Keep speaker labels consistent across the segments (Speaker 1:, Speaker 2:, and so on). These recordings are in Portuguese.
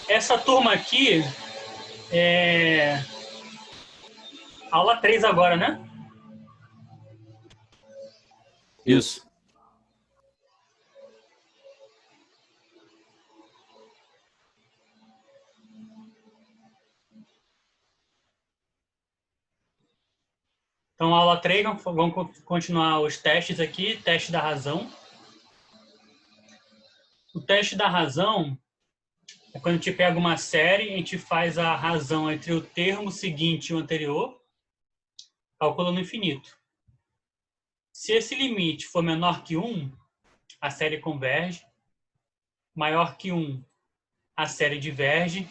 Speaker 1: Essa turma aqui é aula 3 agora, né?
Speaker 2: Isso.
Speaker 1: Então, aula 3, vamos continuar os testes aqui, teste da razão. O teste da razão é quando a gente pega uma série, a gente faz a razão entre o termo seguinte e o anterior, calculando o infinito. Se esse limite for menor que 1, a série converge, maior que 1, a série diverge,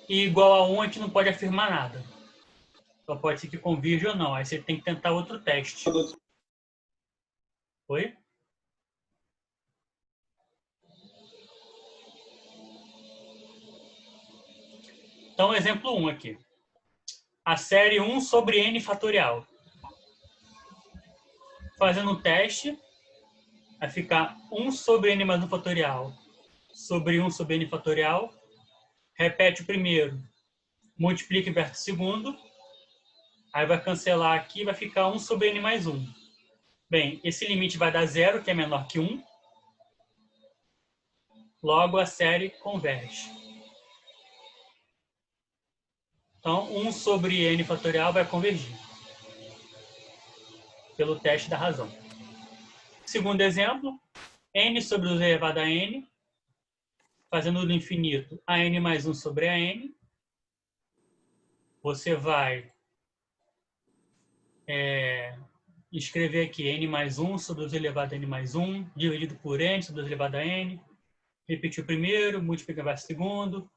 Speaker 1: e igual a 1 a gente não pode afirmar nada. Só pode ser que convirja ou não. Aí você tem que tentar outro teste. Oi? Então, exemplo 1 aqui. A série 1 sobre n fatorial. Fazendo um teste, vai ficar 1 sobre n mais 1 fatorial sobre 1 sobre n fatorial. Repete o primeiro, multiplica e inverte o segundo. Aí vai cancelar aqui e vai ficar 1 sobre n mais 1. Bem, esse limite vai dar 0, que é menor que 1. Logo, a série converge. Então, 1 sobre n fatorial vai convergir. Pelo teste da razão. Segundo exemplo, n sobre 2 elevado a n, fazendo do infinito a n mais 1 sobre a n. Você vai escrever aqui n mais 1 sobre 2 elevado a n mais 1, dividido por n sobre 2 elevado a n. Repetir o primeiro, multiplicar o segundo.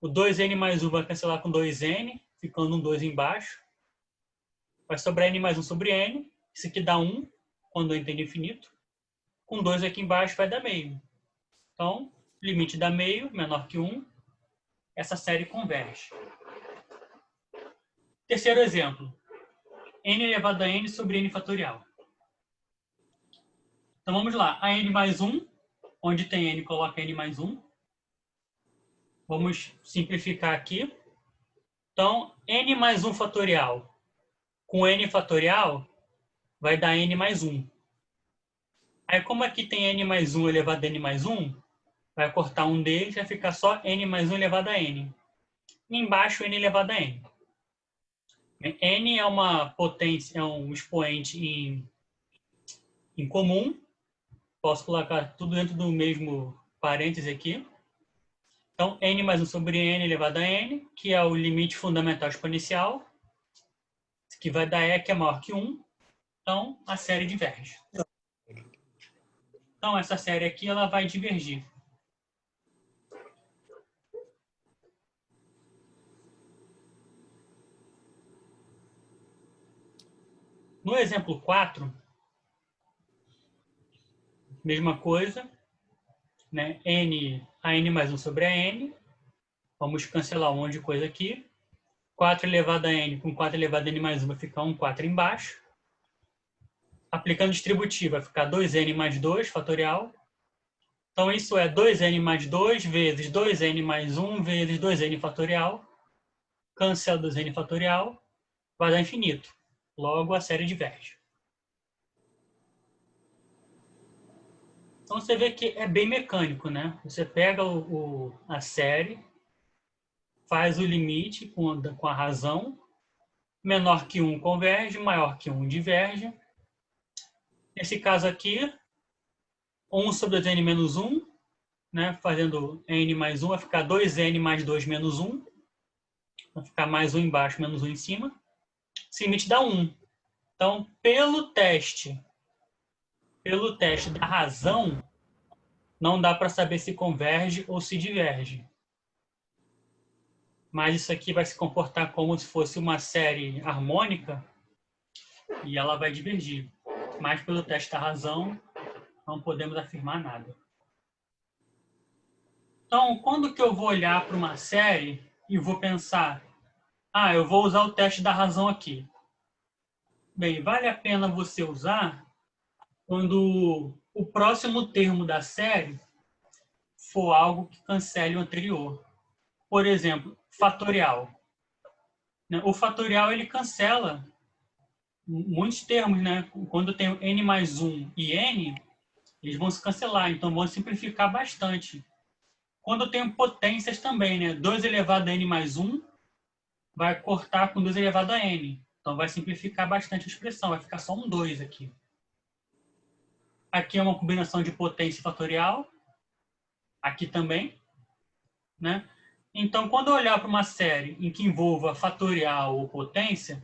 Speaker 1: O 2n mais 1 vai cancelar com 2n, ficando um 2 embaixo. Vai sobrar n mais 1 sobre n. Isso aqui dá 1, quando n tem infinito. Com 2 aqui embaixo vai dar meio. Então, limite dá meio, menor que 1. Essa série converge. Terceiro exemplo. N elevado a n sobre n fatorial. Então, vamos lá. A n mais 1, onde tem n, coloca n mais 1. Vamos simplificar aqui. Então, n mais 1 fatorial com n fatorial vai dar n mais 1. Aí, como aqui tem n mais 1 elevado a n mais 1, vai cortar um deles, vai ficar só n mais 1 elevado a n. E embaixo, n elevado a n. N é uma potência, é um expoente em comum. Posso colocar tudo dentro do mesmo parêntese aqui. Então, n mais 1 sobre n elevado a n, que é o limite fundamental exponencial, que vai dar e, que é maior que 1. Então, a série diverge. Então, essa série aqui ela vai divergir. No exemplo 4, mesma coisa, né? A n mais 1 sobre a n. Vamos cancelar um monte de coisa aqui. 4 elevado a n com 4 elevado a n mais 1 vai ficar um 4 embaixo. Aplicando distributivo, vai ficar 2n mais 2 fatorial. Então, isso é 2n mais 2 vezes 2n mais 1 vezes 2n fatorial. Cancela 2n fatorial. Vai dar infinito. Logo, a série diverge. Então, você vê que é bem mecânico, né? Você pega a série, faz o limite com a razão. Menor que 1 converge, maior que 1 diverge. Nesse caso aqui, 1 sobre 2n menos 1, né? Fazendo n mais 1, vai ficar 2n mais 2 menos 1. Vai ficar mais 1 embaixo, menos 1 em cima. Esse limite dá 1. Então, pelo teste da razão, não dá para saber se converge ou se diverge. Mas isso aqui vai se comportar como se fosse uma série harmônica e ela vai divergir. Mas pelo teste da razão, não podemos afirmar nada. Então, quando que eu vou olhar para uma série e vou pensar, eu vou usar o teste da razão aqui? Bem, vale a pena você usar quando o próximo termo da série for algo que cancele o anterior. por exemplo, fatorial. O fatorial, ele cancela muitos termos, né? Quando eu tenho n mais 1 e n, eles vão se cancelar, então vão simplificar bastante. Quando eu tenho potências também, né? 2 elevado a n mais 1 vai cortar com 2 elevado a n. Então vai simplificar bastante a expressão, vai ficar só um 2 aqui. Aqui é uma combinação de potência fatorial. Aqui também, né? Então, quando eu olhar para uma série em que envolva fatorial ou potência,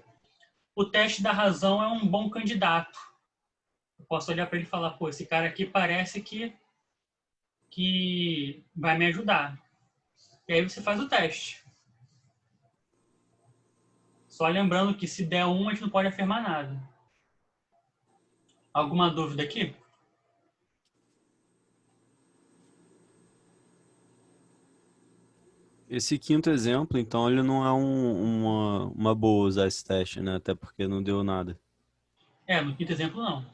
Speaker 1: o teste da razão é um bom candidato. Eu posso olhar para ele e falar, pô, esse cara aqui parece que vai me ajudar. E aí você faz o teste. Só lembrando que se der 1, a gente não pode afirmar nada. Alguma dúvida aqui?
Speaker 2: Esse quinto exemplo, então, ele não é uma boa usar esse teste, né? Até porque não deu nada.
Speaker 1: No quinto exemplo, não.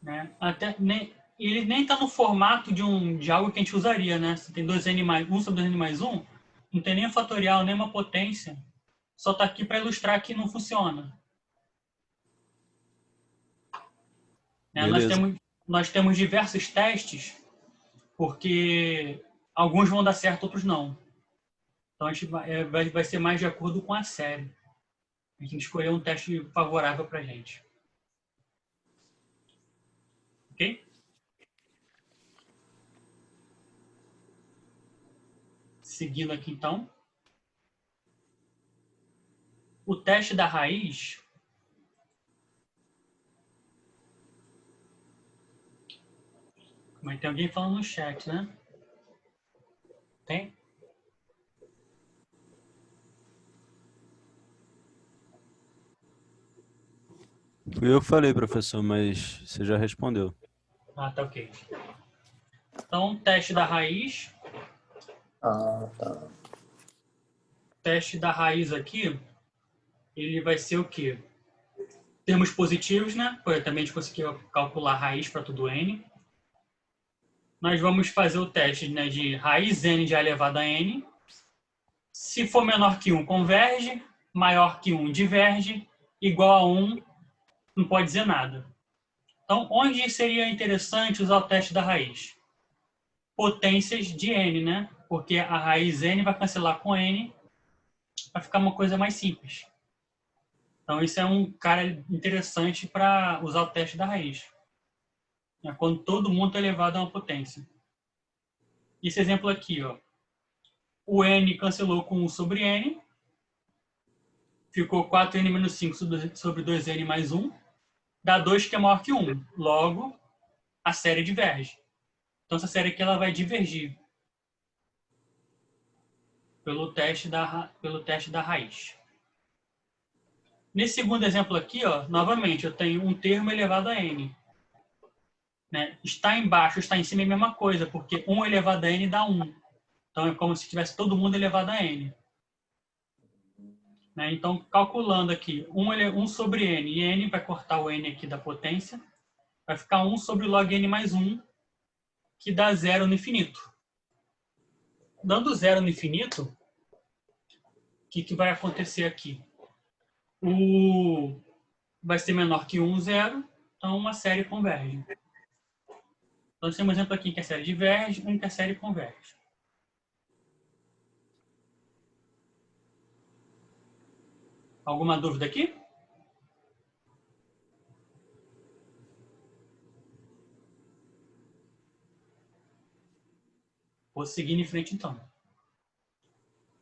Speaker 1: Né? Ele nem está no formato de algo que a gente usaria, né? Se tem 2n mais 1 sobre 2n mais 1, não tem nem um fatorial, nem uma potência. Só está aqui para ilustrar que não funciona. Né?
Speaker 2: Beleza.
Speaker 1: Nós temos diversos testes, porque alguns vão dar certo, outros não. Então a gente vai ser mais de acordo com a série. A gente tem que escolher um teste favorável para a gente. Ok? Seguindo aqui, então. O teste da raiz. Mas tem alguém falando no chat, né? Tem?
Speaker 2: Fui eu que falei, professor, mas você já respondeu.
Speaker 1: Ah, tá ok. Então, teste da raiz.
Speaker 3: Ah, tá.
Speaker 1: Teste da raiz aqui, ele vai ser o quê? Termos positivos, né? Também a gente conseguiu calcular a raiz para tudo n. Nós vamos fazer o teste, né, de raiz n de a elevado a n. Se for menor que 1, converge. Maior que 1, diverge. Igual a 1, não pode dizer nada. Então, onde seria interessante usar o teste da raiz? Potências de n, né? Porque a raiz n vai cancelar com n, vai ficar uma coisa mais simples. Então, isso é um cara interessante para usar o teste da raiz. É quando todo mundo está elevado a uma potência. Esse exemplo aqui, ó. O n cancelou com 1 sobre n. Ficou 4n menos 5 sobre 2n mais 1. Dá 2 que é maior que 1. Logo, a série diverge. Então, essa série aqui ela vai divergir pelo teste da raiz. Nesse segundo exemplo aqui, ó, novamente, eu tenho um termo elevado a n. Né? Está embaixo, está em cima é a mesma coisa, porque 1 elevado a n dá 1. Então, é como se tivesse todo mundo elevado a n. Né? Então, calculando aqui, 1 sobre n, e n vai cortar o n aqui da potência, vai ficar 1 sobre log n mais 1, que dá 0 no infinito. Dando 0 no infinito, o que vai acontecer aqui? Vai ser menor que 1, 0, então a série converge. Então, temos um exemplo aqui que a série diverge, um que a série converge. Alguma dúvida aqui? Vou seguir em frente, então.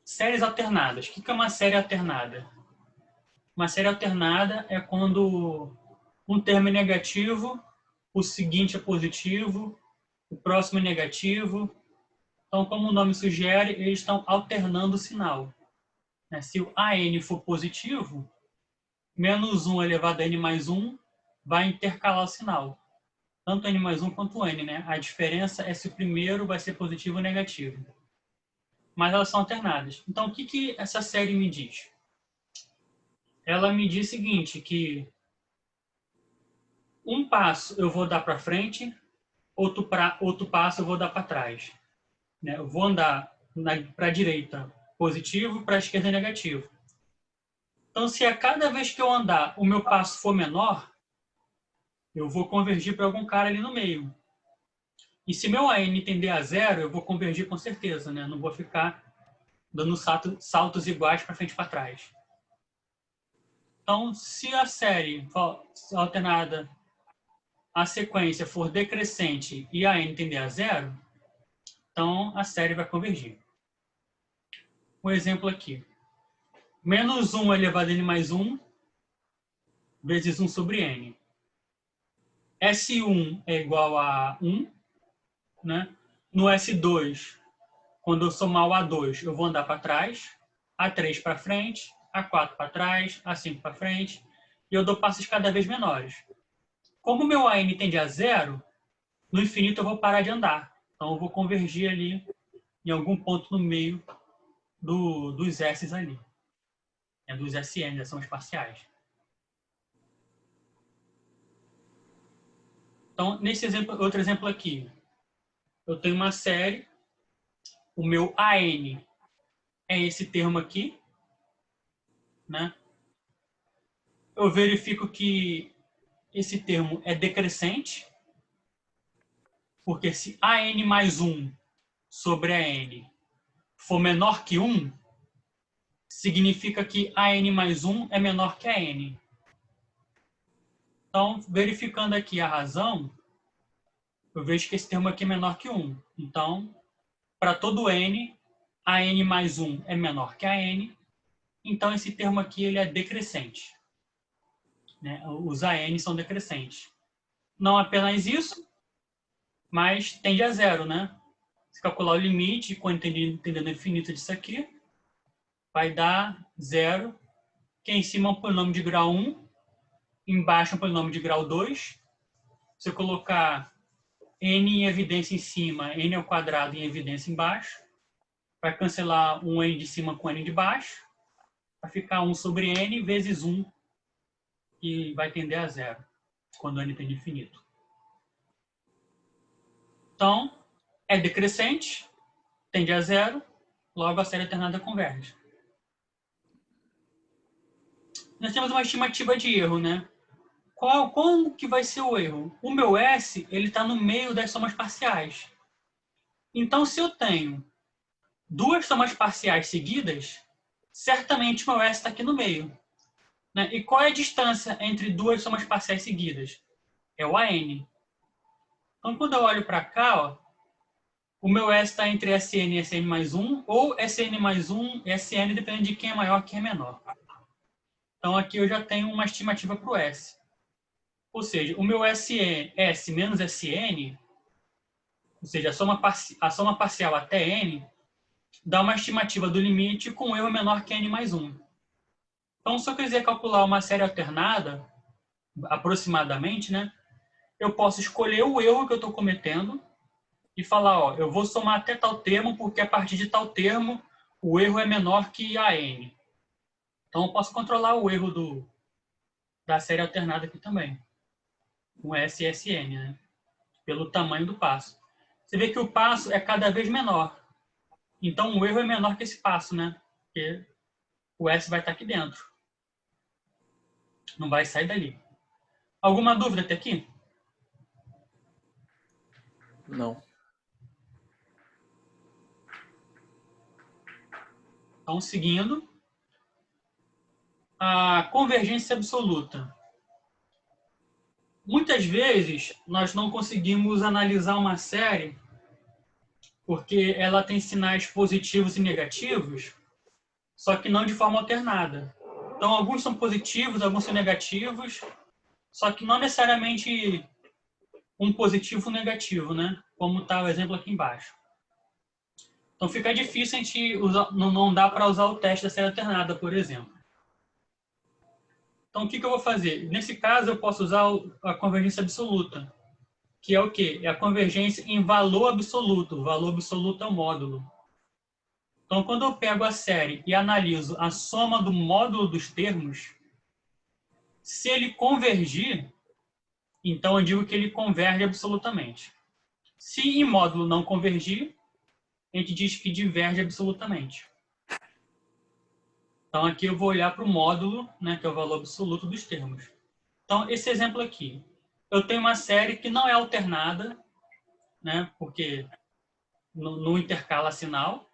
Speaker 1: Séries alternadas. O que é uma série alternada? Uma série alternada é quando um termo é negativo, o seguinte é positivo, o próximo é negativo. Então, como o nome sugere, eles estão alternando o sinal. Se o AN for positivo, menos 1 elevado a n mais 1 vai intercalar o sinal. Tanto n mais 1 quanto o n, né? A diferença é se o primeiro vai ser positivo ou negativo. Mas elas são alternadas. Então, o que essa série me diz? Ela me diz o seguinte, que um passo eu vou dar para frente, outro passo eu vou dar para trás. né? Eu vou andar para a direita positivo, para a esquerda negativo. Então, se a cada vez que eu andar o meu passo for menor, eu vou convergir para algum cara ali no meio. E se meu AN tender a 0, eu vou convergir com certeza, né? Não vou ficar dando saltos iguais para frente e para trás. Então, se a série alternada, a sequência for decrescente e a n tender a 0, então a série vai convergir. Um exemplo aqui. Menos 1 elevado a n mais 1 vezes 1 sobre n. S1 é igual a 1, né? No S2, quando eu somar o A2, eu vou andar para trás, A3 para frente, A4 para trás, A5 para frente, e eu dou passos cada vez menores. Como o meu AN tende a 0, no infinito eu vou parar de andar. Então eu vou convergir ali em algum ponto no meio dos S's ali. Dos SN, são os parciais. Então, nesse exemplo, outro exemplo aqui, eu tenho uma série, o meu AN é esse termo aqui, né? Eu verifico que esse termo é decrescente, porque se AN mais 1 sobre AN for menor que 1, significa que AN mais 1 é menor que AN. Então, verificando aqui a razão, eu vejo que esse termo aqui é menor que 1. Então, para todo n, a n mais 1 é menor que a n. Então, esse termo aqui ele é decrescente. Né? Os AN são decrescentes. Não apenas isso, mas tende a 0, né? Se calcular o limite, entendendo o infinito disso aqui, vai dar 0, que em cima é um polinômio de grau 1, embaixo é um polinômio de grau 2. Se eu colocar n em evidência em cima, n ao quadrado em evidência embaixo, vai cancelar um n de cima com n de baixo, vai ficar 1 sobre n vezes 1, que vai tender a 0, quando n tende a infinito. Então, é decrescente, tende a 0, logo a série alternada converge. Nós temos uma estimativa de erro, né? Como que vai ser o erro? O meu S ele está no meio das somas parciais. Então, se eu tenho duas somas parciais seguidas, certamente o meu S está aqui no meio. Né? E qual é a distância entre duas somas parciais seguidas? É o AN. Então, quando eu olho para cá, ó, o meu S está entre SN e SN mais 1, ou SN mais 1 e SN, dependendo de quem é maior e quem é menor. Então, aqui eu já tenho uma estimativa para o S. Ou seja, o meu S menos SN, ou seja, a soma parcial até N, dá uma estimativa do limite com um erro menor que N mais 1. Então, se eu quiser calcular uma série alternada, aproximadamente, né, eu posso escolher o erro que eu estou cometendo e falar, ó, eu vou somar até tal termo, porque a partir de tal termo o erro é menor que a N. Então, eu posso controlar o erro da série alternada aqui também, com S e SN, né? Pelo tamanho do passo. Você vê que o passo é cada vez menor. Então, o erro é menor que esse passo, né? Porque o S vai estar aqui dentro. Não vai sair dali. Alguma dúvida até aqui?
Speaker 3: Não.
Speaker 1: Então, seguindo. A convergência absoluta. Muitas vezes, nós não conseguimos analisar uma série porque ela tem sinais positivos e negativos, só que não de forma alternada. Então, alguns são positivos, alguns são negativos, só que não necessariamente um positivo ou negativo, né? Como está o exemplo aqui embaixo. Então, fica difícil a gente usar, não dá para usar o teste da série alternada, por exemplo. Então, o que eu vou fazer? Nesse caso, eu posso usar a convergência absoluta, que é o quê? É a convergência em valor absoluto. O valor absoluto é o módulo. Então, quando eu pego a série e analiso a soma do módulo dos termos, se ele convergir, então eu digo que ele converge absolutamente. Se em módulo não convergir, a gente diz que diverge absolutamente. Então, aqui eu vou olhar para o módulo, né, que é o valor absoluto dos termos. Então, esse exemplo aqui. Eu tenho uma série que não é alternada, né, porque não intercala sinal,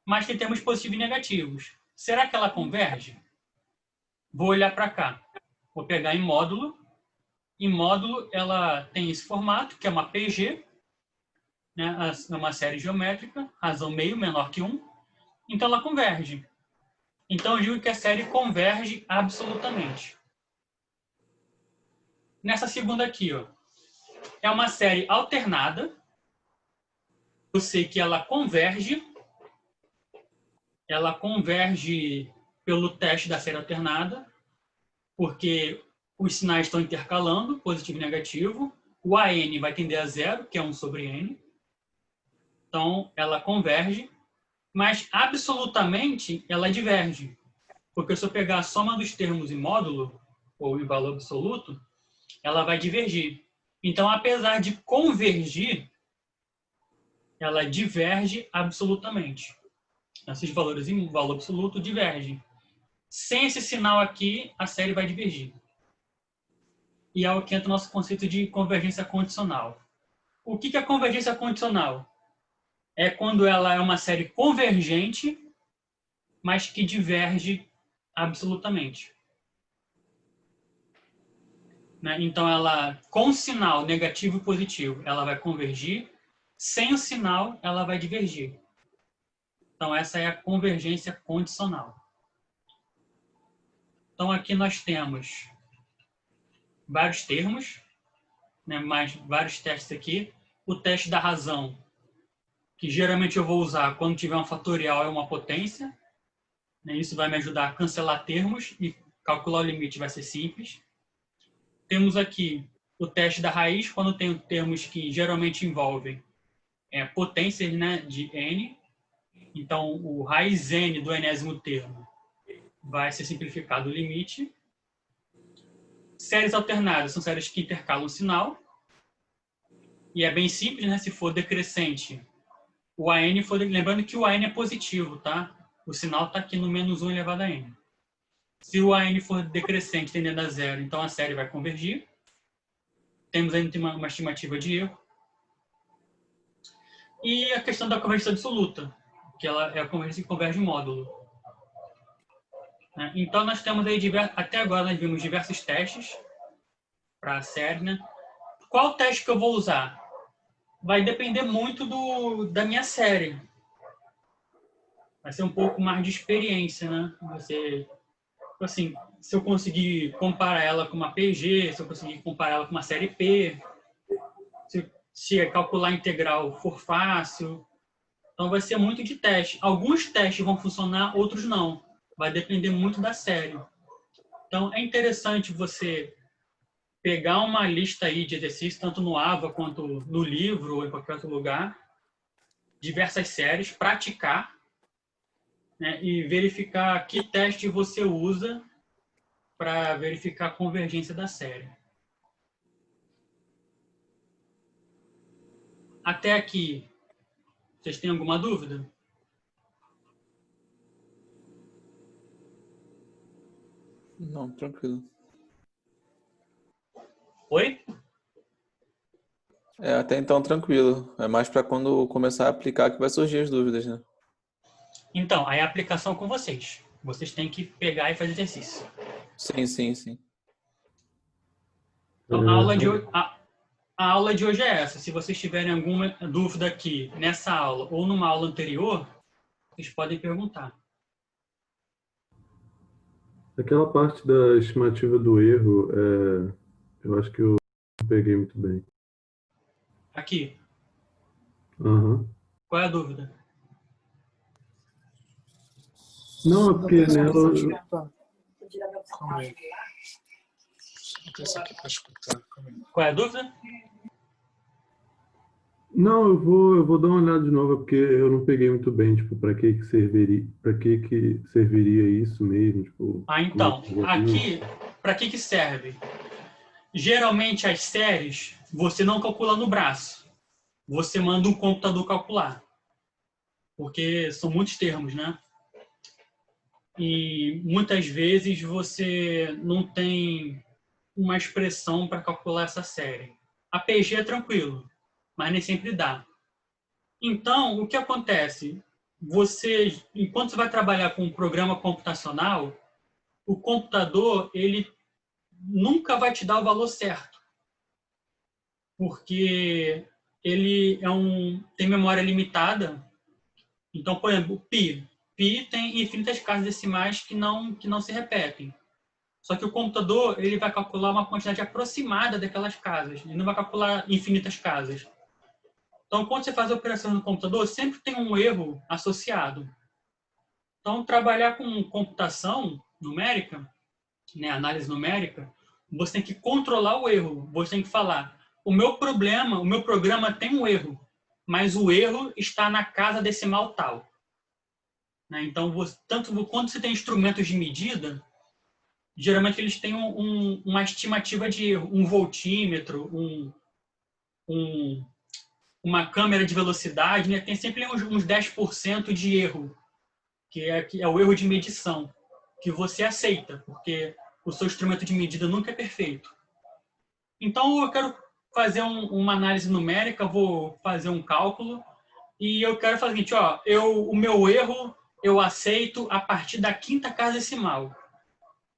Speaker 1: mas tem termos positivos e negativos. Será que ela converge? Vou olhar para cá. Vou pegar em módulo. Em módulo, ela tem esse formato, que é uma PG, né, é uma série geométrica, razão meio menor que 1. Então, ela converge. Então, eu digo que a série converge absolutamente. Nessa segunda aqui, ó, é uma série alternada. Eu sei que ela converge pelo teste da série alternada, porque os sinais estão intercalando, positivo e negativo. O AN vai tender a 0, que é 1 sobre N. Então, ela converge, mas absolutamente ela diverge. Porque se eu pegar a soma dos termos em módulo, ou em valor absoluto, ela vai divergir. Então, apesar de convergir, ela diverge absolutamente. Esses valores em valor absoluto divergem. Sem esse sinal aqui, a série vai divergir. E é o que entra no nosso conceito de convergência condicional. O que é convergência condicional? É quando ela é uma série convergente, mas que diverge absolutamente. Então, ela, com sinal negativo e positivo, ela vai convergir. Sem o sinal, ela vai divergir. Então, essa é a convergência condicional. Então, aqui nós temos vários termos, né, mais vários testes aqui. O teste da razão, que geralmente eu vou usar quando tiver um fatorial, é uma potência. Isso vai me ajudar a cancelar termos e calcular o limite vai ser simples. Temos aqui o teste da raiz, quando tenho termos que geralmente envolvem potências, né, de n. Então, o raiz n do enésimo termo vai ser simplificado o limite. Séries alternadas são séries que intercalam o sinal. E é bem simples, né? Se for decrescente, o AN for... Lembrando que o AN é positivo, tá? O sinal está aqui no menos 1 elevado a n. Se o AN for decrescente, tendendo a 0, então a série vai convergir. Temos ainda uma estimativa de erro. E a questão da convergência absoluta, que ela é a convergência que converge em módulo. Então, nós temos aí, até agora, nós vimos diversos testes para a série, né? Qual teste que eu vou usar? Vai depender muito da minha série. Vai ser um pouco mais de experiência, né? Você, assim, se eu conseguir comparar ela com uma PG, se eu conseguir comparar ela com uma série P, se calcular a integral for fácil. Então, vai ser muito de teste. Alguns testes vão funcionar, outros não. Vai depender muito da série. Então, é interessante você pegar uma lista aí de exercícios, tanto no AVA quanto no livro ou em qualquer outro lugar, diversas séries, praticar, né, e verificar que teste você usa para verificar a convergência da série. Até aqui, vocês têm alguma dúvida?
Speaker 4: Não, tranquilo.
Speaker 1: Oi?
Speaker 4: Até então tranquilo. É mais para quando começar a aplicar que vai surgir as dúvidas, né?
Speaker 1: Então, aí a aplicação com vocês. Vocês têm que pegar e fazer exercício.
Speaker 4: Sim.
Speaker 1: Então, a aula de hoje é essa. Se vocês tiverem alguma dúvida aqui nessa aula ou numa aula anterior, vocês podem perguntar.
Speaker 5: Aquela parte da estimativa do erro, eu acho que eu não peguei muito bem.
Speaker 1: Aqui.
Speaker 5: Uhum.
Speaker 1: Qual é a dúvida?
Speaker 5: Não, é porque nela...
Speaker 6: Calma aí. Vou isso aqui para escutar.
Speaker 1: Qual é a dúvida?
Speaker 5: Não, eu vou dar uma olhada de novo, porque eu não peguei muito bem, tipo, para que serviria isso mesmo, tipo...
Speaker 1: Então, aqui, para que serve? Geralmente as séries, você não calcula no braço. Você manda um computador calcular. porque são muitos termos, né? E muitas vezes você não tem uma expressão para calcular essa série. A PG é tranquilo, mas nem sempre dá. Então, o que acontece? Você, enquanto você vai trabalhar com um programa computacional, o computador, ele nunca vai te dar o valor certo. Porque ele tem memória limitada. Então, por exemplo, o pi. Pi tem infinitas casas decimais que não se repetem. Só que o computador, ele vai calcular uma quantidade aproximada daquelas casas. Ele não vai calcular infinitas casas. Então, quando você faz a operação no computador, sempre tem um erro associado. Então, trabalhar com computação numérica, né, análise numérica, você tem que controlar o erro. Você tem que falar, o meu programa tem um erro, mas o erro está na casa decimal tal. Né? Então, tanto quando você tem instrumentos de medida, geralmente eles têm uma estimativa de erro, um voltímetro, uma câmera de velocidade, né? Tem sempre uns 10% de erro, que é o erro de medição, que você aceita, porque o seu instrumento de medida nunca é perfeito. Então, eu quero fazer uma análise numérica, vou fazer um cálculo, e eu quero fazer o seguinte, ó, o meu erro eu aceito a partir da quinta casa decimal.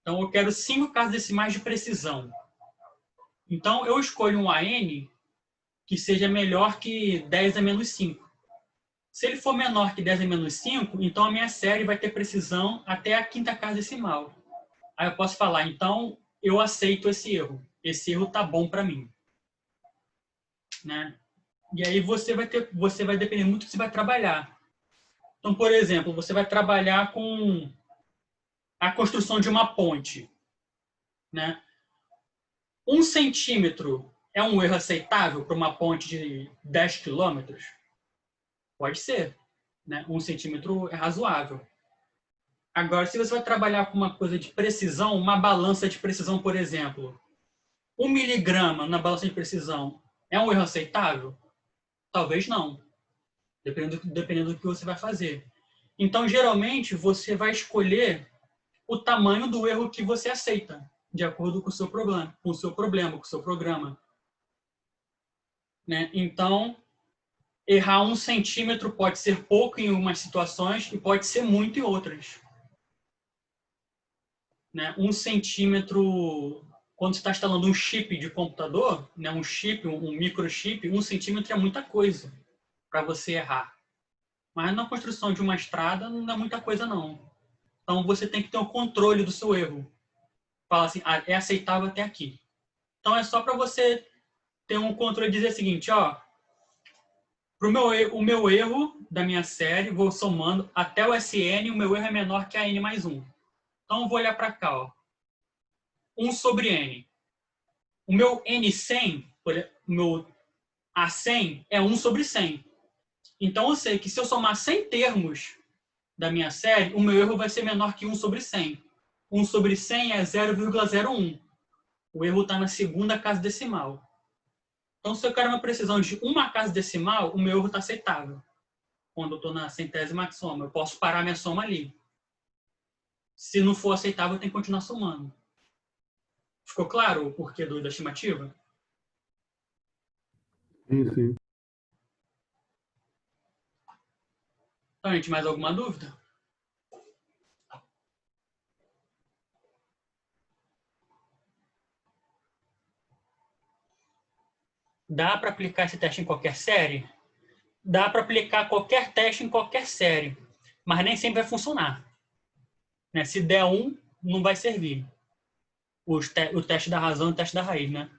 Speaker 1: Então, eu quero 5 casas decimais de precisão. Então, eu escolho um AN que seja melhor que 10 a menos 5. Se ele for menor que 10 a menos 5, então a minha série vai ter precisão até a quinta casa decimal. Aí eu posso falar, então, eu aceito esse erro. Esse erro tá bom para mim. Né? E aí você vai depender muito do que você vai trabalhar. Então, por exemplo, você vai trabalhar com a construção de uma ponte. Né? 1 centímetro é um erro aceitável para uma ponte de 10 quilômetros? Pode ser. Né? 1 centímetro é razoável. Agora, se você vai trabalhar com uma coisa de precisão, uma balança de precisão, por exemplo, 1 miligrama na balança de precisão é um erro aceitável? Talvez não. Dependendo do que você vai fazer. Então, geralmente, você vai escolher o tamanho do erro que você aceita, de acordo com o seu problema, com o seu programa. Né? Então, errar 1 centímetro pode ser pouco em umas situações e pode ser muito em outras. Né? 1 centímetro, quando você está instalando um chip de computador, né? um microchip, 1 centímetro é muita coisa para você errar. Mas na construção de uma estrada não é muita coisa, não. Então, você tem que ter o controle do seu erro. Fala assim, é aceitável até aqui. Então, é só para você ter um controle e dizer o seguinte, ó, o meu erro da minha série, vou somando até o SN, o meu erro é menor que a N mais 1. Então, eu vou olhar para cá, ó. 1 sobre N. O meu N100, o meu A100 é 1 sobre 100. Então, eu sei que se eu somar 100 termos da minha série, o meu erro vai ser menor que 1 sobre 100. 1 sobre 100 é 0,01. O erro está na segunda casa decimal. Então, se eu quero uma precisão de uma casa decimal, o meu erro está aceitável. Quando eu estou na centésima soma, eu posso parar minha soma ali. Se não for aceitável, eu tenho que continuar somando. Ficou claro o porquê da estimativa?
Speaker 5: Sim, sim.
Speaker 1: Então, gente, mais alguma dúvida? Dá para aplicar esse teste em qualquer série? Dá para aplicar qualquer teste em qualquer série, mas nem sempre vai funcionar. Né? Se der 1, não vai servir. O teste da razão e o teste da raiz, né?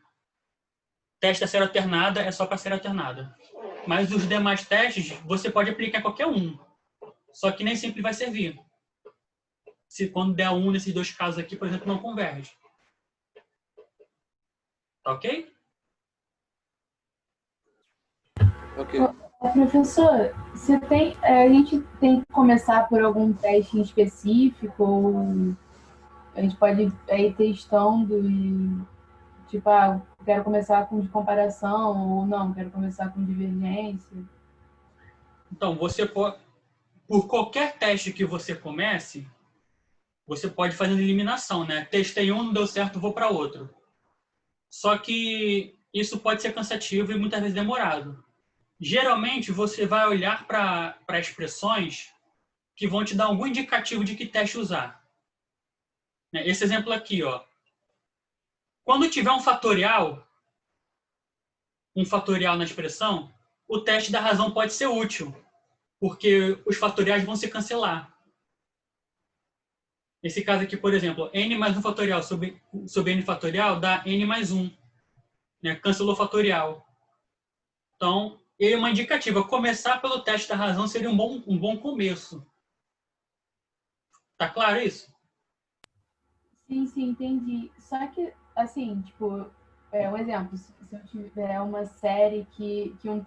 Speaker 1: O teste da série alternada é só para série alternada. Mas os demais testes, você pode aplicar em qualquer um. Só que nem sempre vai servir. Se quando der 1 nesses dois casos aqui, por exemplo, não converge. Tá ok?
Speaker 4: Ok.
Speaker 7: Professor, a gente tem que começar por algum teste em específico ou a gente pode ir testando e tipo, quero começar com de comparação ou não, quero começar com divergência?
Speaker 1: Então, você pode... por qualquer teste que você comece, você pode fazer eliminação, né? Testei um, não deu certo, vou para outro. Só que isso pode ser cansativo e muitas vezes demorado. Geralmente, você vai olhar para expressões que vão te dar algum indicativo de que teste usar. Esse exemplo aqui, ó. Quando tiver um fatorial na expressão, o teste da razão pode ser útil, porque os fatoriais vão se cancelar. Esse caso aqui, por exemplo, n mais 1 fatorial sobre n fatorial dá n mais 1. Né? Cancelou o fatorial. Então, ele é uma indicativa. Começar pelo teste da razão seria um bom começo. Tá claro isso?
Speaker 7: Sim, sim, entendi. Só que, assim, tipo, um exemplo, se eu tiver uma série que o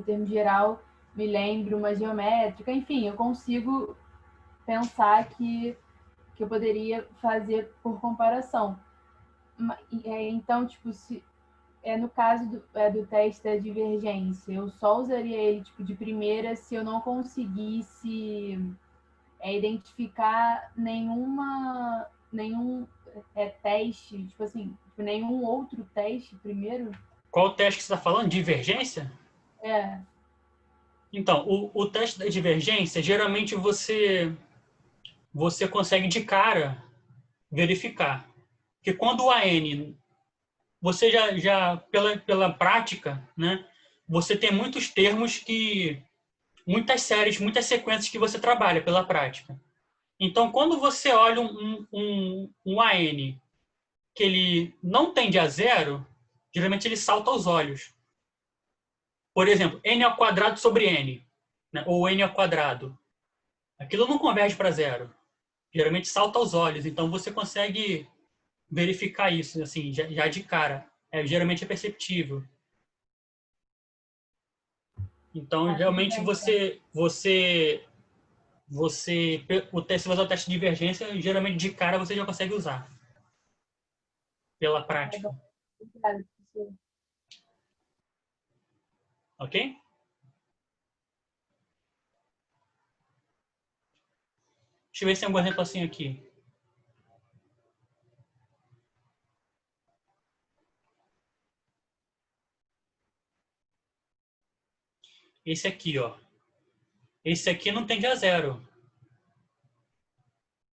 Speaker 7: termo geral me lembre uma geométrica, enfim, eu consigo pensar que eu poderia fazer por comparação. Então, tipo, se no caso do teste da divergência, eu só usaria ele tipo de primeira se eu não conseguisse identificar nenhum teste, tipo assim, nenhum outro teste primeiro.
Speaker 1: Qual teste que você está falando? Divergência?
Speaker 7: É.
Speaker 1: Então, o teste da divergência, geralmente você consegue de cara verificar. Porque quando o AN, você já pela prática, né, você tem muitos termos muitas séries, muitas sequências que você trabalha pela prática. Então, quando você olha um AN que ele não tende a zero, geralmente ele salta aos olhos. Por exemplo, n ao quadrado sobre n, né, ou n ao quadrado. Aquilo não converge para zero. Geralmente salta aos olhos. Então, você consegue verificar isso assim, já de cara. Geralmente é perceptível. Então, realmente, se fazer o teste de divergência, geralmente de cara você já consegue usar. Pela prática.
Speaker 7: Obrigada, professor.
Speaker 1: Ok? Deixa eu ver se tem algum exemplo assim aqui. Esse aqui, ó. Esse aqui não tende a zero.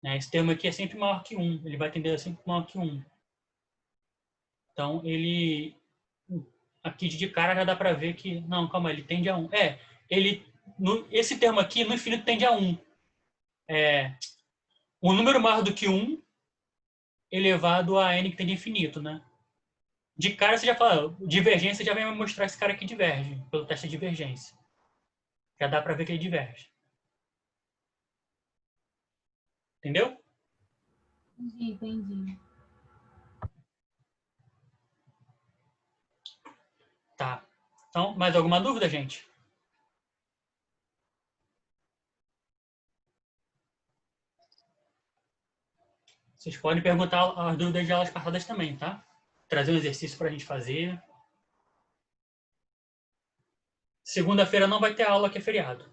Speaker 1: Esse termo aqui é sempre maior que 1. Ele vai tender a sempre maior que 1. Então, ele... Aqui de cara já dá para ver que... Não, calma, ele tende a 1. Esse termo aqui, no infinito, tende a 1. Um número maior do que 1 elevado a n que tende a infinito, né? De cara, você já fala... Divergência já vai me mostrar esse cara que diverge, pelo teste de divergência. Já dá para ver que ele diverge. Entendeu?
Speaker 7: Entendi.
Speaker 1: Tá. Então, mais alguma dúvida, gente? Vocês podem perguntar as dúvidas de aulas passadas também, tá? Trazer um exercício para a gente fazer. Segunda-feira não vai ter aula, que é feriado.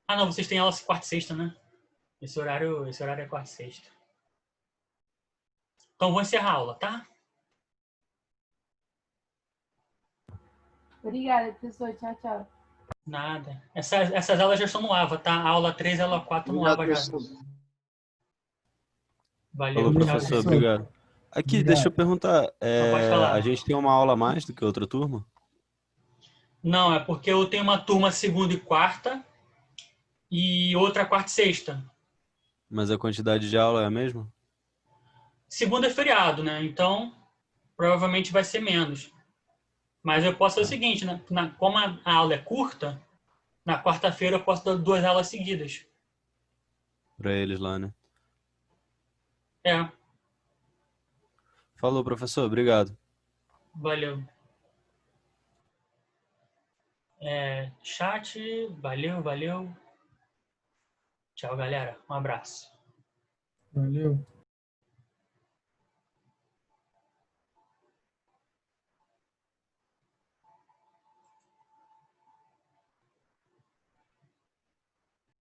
Speaker 1: Ah, não, vocês têm aula quarta e sexta, né? Esse horário é quarta e sexta. Então, vou encerrar a aula, tá?
Speaker 7: Obrigada, professor. Tchau, tchau.
Speaker 1: Nada. Essas aulas já estão no AVA, tá? A aula 3 e a aula 4 no AVA já. Valeu,
Speaker 2: Falou,
Speaker 1: tchau,
Speaker 2: professor.
Speaker 1: gente.
Speaker 2: Obrigado. Aqui, deixa eu perguntar.
Speaker 1: Pode falar.
Speaker 2: A gente tem uma aula a mais do que outra turma?
Speaker 1: Não, é porque eu tenho uma turma segunda e quarta e outra quarta e sexta.
Speaker 2: Mas a quantidade de aula é a mesma?
Speaker 1: Segunda é feriado, né? Então, provavelmente vai ser menos. Mas eu posso fazer o seguinte, né? Como a aula é curta, na quarta-feira eu posso dar 2 aulas seguidas.
Speaker 2: Para eles lá, né?
Speaker 1: É,
Speaker 2: Falou, professor. Obrigado.
Speaker 1: valeu. Chat, valeu. Tchau, galera. Um abraço.
Speaker 6: Valeu.